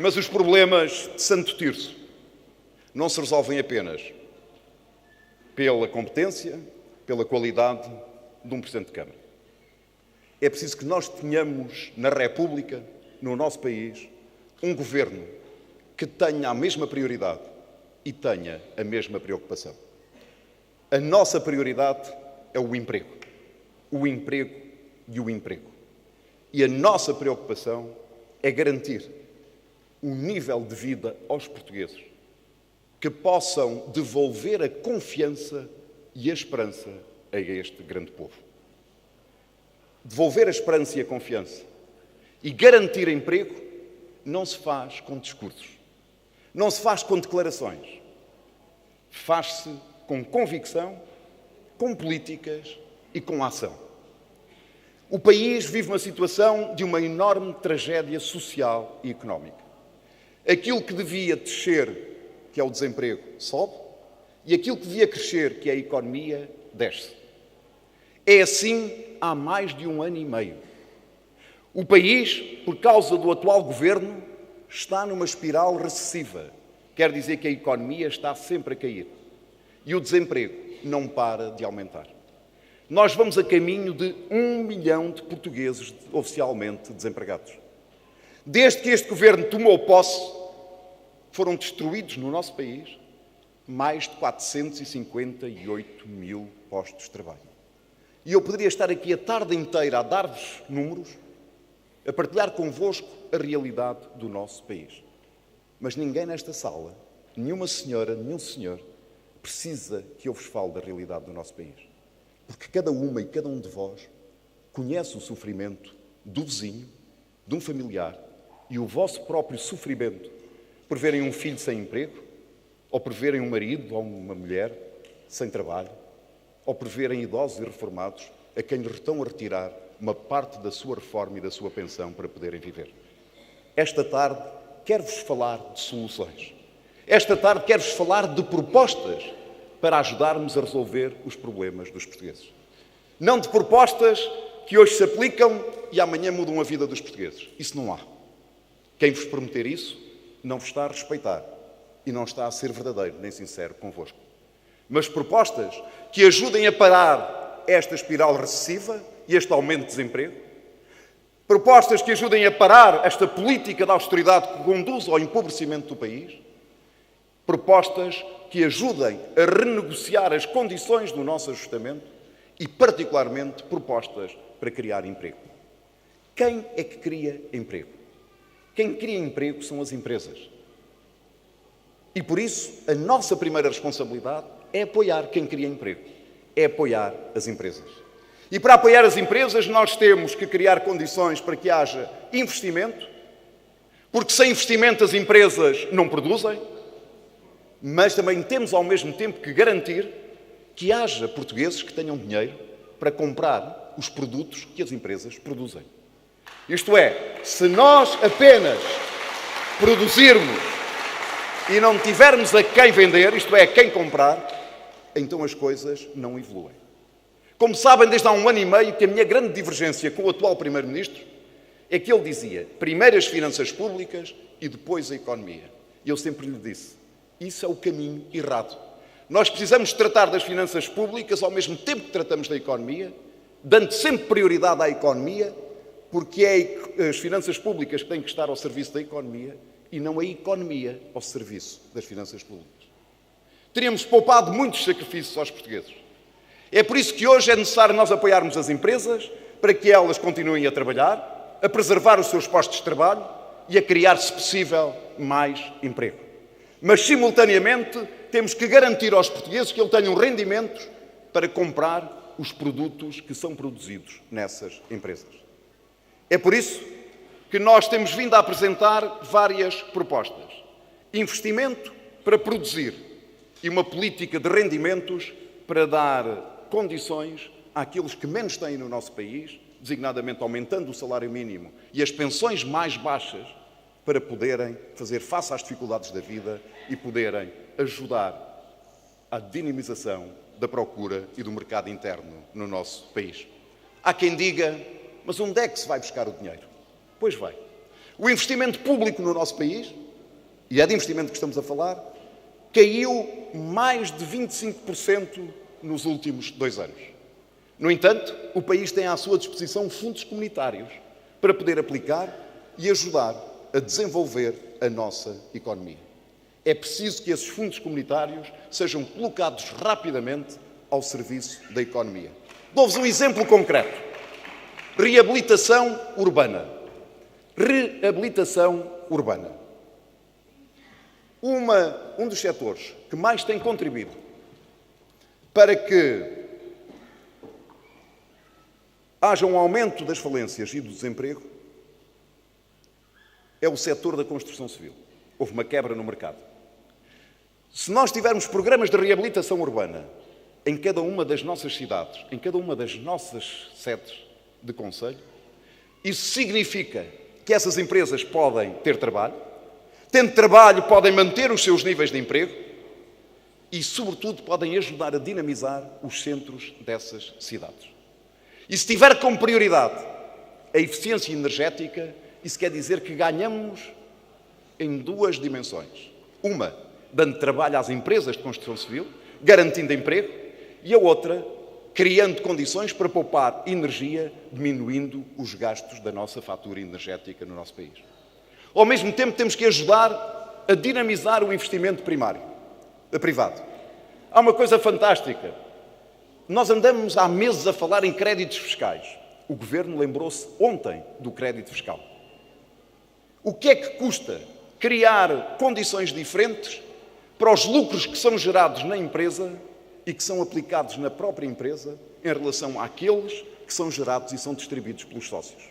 Mas os problemas de Santo Tirso não se resolvem apenas pela competência, pela qualidade de um Presidente de Câmara. É preciso que nós tenhamos na República, no nosso país, um governo que tenha a mesma prioridade e tenha a mesma preocupação. A nossa prioridade é o emprego. O emprego e o emprego. E a nossa preocupação é garantir um nível de vida aos portugueses que possam devolver a confiança e a esperança a este grande povo. Devolver a esperança e a confiança e garantir emprego não se faz com discursos, não se faz com declarações, faz-se com convicção, com políticas e com ação. O país vive uma situação de uma enorme tragédia social e económica. Aquilo que devia descer, que é o desemprego, sobe, e aquilo que devia crescer, que é a economia, desce. É assim há mais de 1 ano e meio. O país, por causa do atual governo, está numa espiral recessiva. Quer dizer que a economia está sempre a cair. E o desemprego não para de aumentar. Nós vamos a caminho de 1 milhão de portugueses oficialmente desempregados. Desde que este governo tomou posse, foram destruídos no nosso país mais de 458 mil postos de trabalho. E eu poderia estar aqui a tarde inteira a dar-vos números, a partilhar convosco a realidade do nosso país. Mas ninguém nesta sala, nenhuma senhora, nenhum senhor, precisa que eu vos fale da realidade do nosso país. Porque cada uma e cada um de vós conhece o sofrimento do vizinho, de um familiar e o vosso próprio sofrimento por verem um filho sem emprego, ou por verem um marido ou uma mulher sem trabalho, ou por verem idosos e reformados a quem lhes estão a retirar uma parte da sua reforma e da sua pensão para poderem viver. Esta tarde quero-vos falar de soluções. Esta tarde quero-vos falar de propostas para ajudarmos a resolver os problemas dos portugueses. Não de propostas que hoje se aplicam e amanhã mudam a vida dos portugueses. Isso não há. Quem vos prometer isso não vos está a respeitar e não está a ser verdadeiro nem sincero convosco. Mas propostas que ajudem a parar esta espiral recessiva e este aumento de desemprego, propostas que ajudem a parar esta política de austeridade que conduz ao empobrecimento do país, propostas que ajudem a renegociar as condições do nosso ajustamento e, particularmente, propostas para criar emprego. Quem é que cria emprego? Quem cria emprego são as empresas. E, por isso, a nossa primeira responsabilidade é apoiar quem cria emprego, é apoiar as empresas. E para apoiar as empresas nós temos que criar condições para que haja investimento, porque sem investimento as empresas não produzem, mas também temos ao mesmo tempo que garantir que haja portugueses que tenham dinheiro para comprar os produtos que as empresas produzem. Isto é, se nós apenas produzirmos e não tivermos a quem vender, isto é, a quem comprar, então as coisas não evoluem. Como sabem, desde há 1 ano e meio que a minha grande divergência com o atual Primeiro-Ministro é que ele dizia primeiro as finanças públicas e depois a economia. E eu sempre lhe disse, isso é o caminho errado. Nós precisamos tratar das finanças públicas ao mesmo tempo que tratamos da economia, dando sempre prioridade à economia, porque é as finanças públicas que têm que estar ao serviço da economia e não a economia ao serviço das finanças públicas. Teríamos poupado muitos sacrifícios aos portugueses. É por isso que hoje é necessário nós apoiarmos as empresas para que elas continuem a trabalhar, a preservar os seus postos de trabalho e a criar, se possível, mais emprego. Mas, simultaneamente, temos que garantir aos portugueses que eles tenham rendimentos para comprar os produtos que são produzidos nessas empresas. É por isso que nós temos vindo a apresentar várias propostas. Investimento para produzir e uma política de rendimentos para dar condições àqueles que menos têm no nosso país, designadamente aumentando o salário mínimo e as pensões mais baixas, para poderem fazer face às dificuldades da vida e poderem ajudar à dinamização da procura e do mercado interno no nosso país. Há quem diga, mas onde é que se vai buscar o dinheiro? Pois vai. O investimento público no nosso país, e é de investimento que estamos a falar, caiu mais de 25% nos últimos 2 anos. No entanto, o país tem à sua disposição fundos comunitários para poder aplicar e ajudar a desenvolver a nossa economia. É preciso que esses fundos comunitários sejam colocados rapidamente ao serviço da economia. Dou-vos um exemplo concreto. Reabilitação urbana. Reabilitação urbana. Um dos setores que mais tem contribuído para que haja um aumento das falências e do desemprego é o setor da construção civil. Houve uma quebra no mercado. Se nós tivermos programas de reabilitação urbana em cada uma das nossas cidades, em cada uma das nossas sedes de concelho, isso significa que essas empresas podem ter trabalho, tendo trabalho podem manter os seus níveis de emprego e, sobretudo, podem ajudar a dinamizar os centros dessas cidades. E se tiver como prioridade a eficiência energética, isso quer dizer que ganhamos em 2 dimensões. Uma, dando trabalho às empresas de construção civil, garantindo emprego, e a outra, criando condições para poupar energia, diminuindo os gastos da nossa fatura energética no nosso país. Ao mesmo tempo, temos que ajudar a dinamizar o investimento privado. Há uma coisa fantástica. Nós andamos há meses a falar em créditos fiscais. O Governo lembrou-se ontem do crédito fiscal. O que é que custa criar condições diferentes para os lucros que são gerados na empresa e que são aplicados na própria empresa em relação àqueles que são gerados e são distribuídos pelos sócios?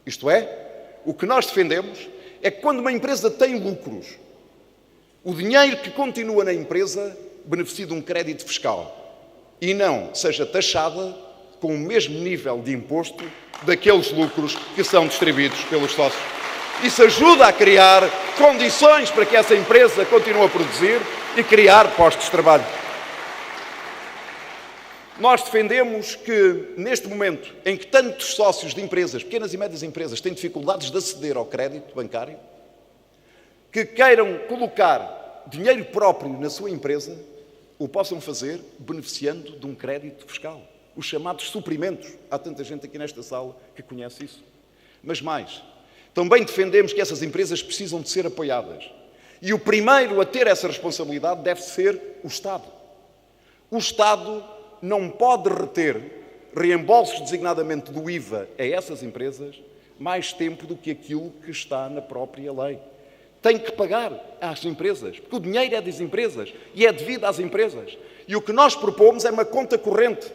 Isto é, o que nós defendemos é que quando uma empresa tem lucros, o dinheiro que continua na empresa beneficie de um crédito fiscal e não seja taxada com o mesmo nível de imposto daqueles lucros que são distribuídos pelos sócios. Isso ajuda a criar condições para que essa empresa continue a produzir e criar postos de trabalho. Nós defendemos que, neste momento em que tantos sócios de empresas, pequenas e médias empresas, têm dificuldades de aceder ao crédito bancário, que queiram colocar dinheiro próprio na sua empresa, o possam fazer beneficiando de um crédito fiscal. Os chamados suprimentos. Há tanta gente aqui nesta sala que conhece isso. Mas mais, também defendemos que essas empresas precisam de ser apoiadas. E o primeiro a ter essa responsabilidade deve ser o Estado. O Estado não pode reter reembolsos designadamente do IVA a essas empresas mais tempo do que aquilo que está na própria lei. Tem que pagar às empresas, porque o dinheiro é das empresas e é devido às empresas. E o que nós propomos é uma conta corrente,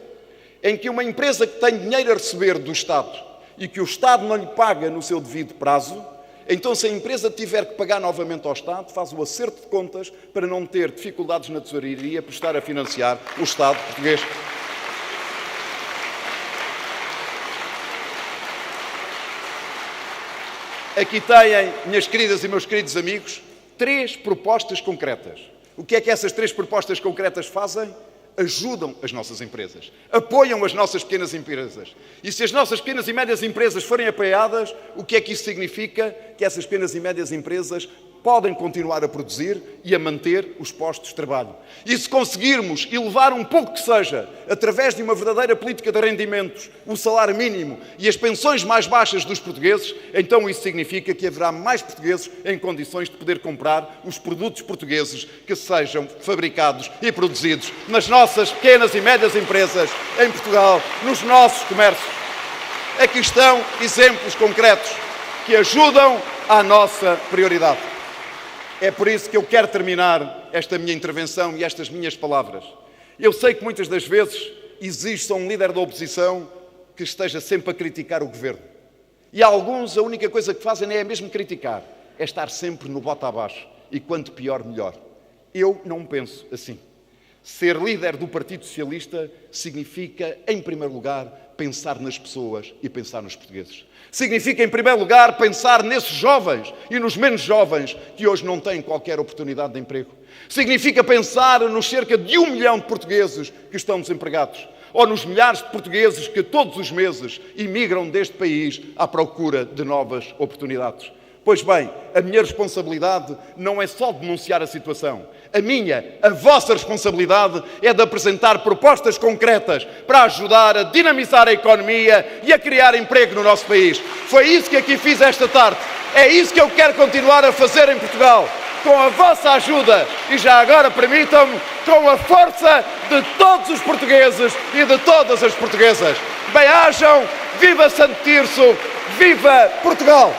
em que uma empresa que tem dinheiro a receber do Estado e que o Estado não lhe paga no seu devido prazo, então se a empresa tiver que pagar novamente ao Estado, faz o acerto de contas para não ter dificuldades na tesouraria por estar a financiar o Estado português. Aqui têm, minhas queridas e meus queridos amigos, 3 propostas concretas. O que é que essas 3 propostas concretas fazem? Ajudam as nossas empresas, apoiam as nossas pequenas empresas. E se as nossas pequenas e médias empresas forem apoiadas, o que é que isso significa? Que essas pequenas e médias empresas podem continuar a produzir e a manter os postos de trabalho. E se conseguirmos elevar um pouco que seja, através de uma verdadeira política de rendimentos, o salário mínimo e as pensões mais baixas dos portugueses, então isso significa que haverá mais portugueses em condições de poder comprar os produtos portugueses que sejam fabricados e produzidos nas nossas pequenas e médias empresas em Portugal, nos nossos comércios. Aqui estão exemplos concretos que ajudam à nossa prioridade. É por isso que eu quero terminar esta minha intervenção e estas minhas palavras. Eu sei que muitas das vezes existe um líder da oposição que esteja sempre a criticar o governo. E alguns a única coisa que fazem é mesmo criticar, é estar sempre no bota abaixo. E quanto pior, melhor. Eu não penso assim. Ser líder do Partido Socialista significa, em primeiro lugar, pensar nas pessoas e pensar nos portugueses. Significa, em primeiro lugar, pensar nesses jovens e nos menos jovens que hoje não têm qualquer oportunidade de emprego. Significa pensar nos cerca de 1 milhão de portugueses que estão desempregados ou nos milhares de portugueses que todos os meses imigram deste país à procura de novas oportunidades. Pois bem, a minha responsabilidade não é só denunciar a situação. A vossa responsabilidade é de apresentar propostas concretas para ajudar a dinamizar a economia e a criar emprego no nosso país. Foi isso que aqui fiz esta tarde. É isso que eu quero continuar a fazer em Portugal. Com a vossa ajuda e, já agora permitam-me, com a força de todos os portugueses e de todas as portuguesas. Bem-ajam, viva Santo Tirso, viva Portugal!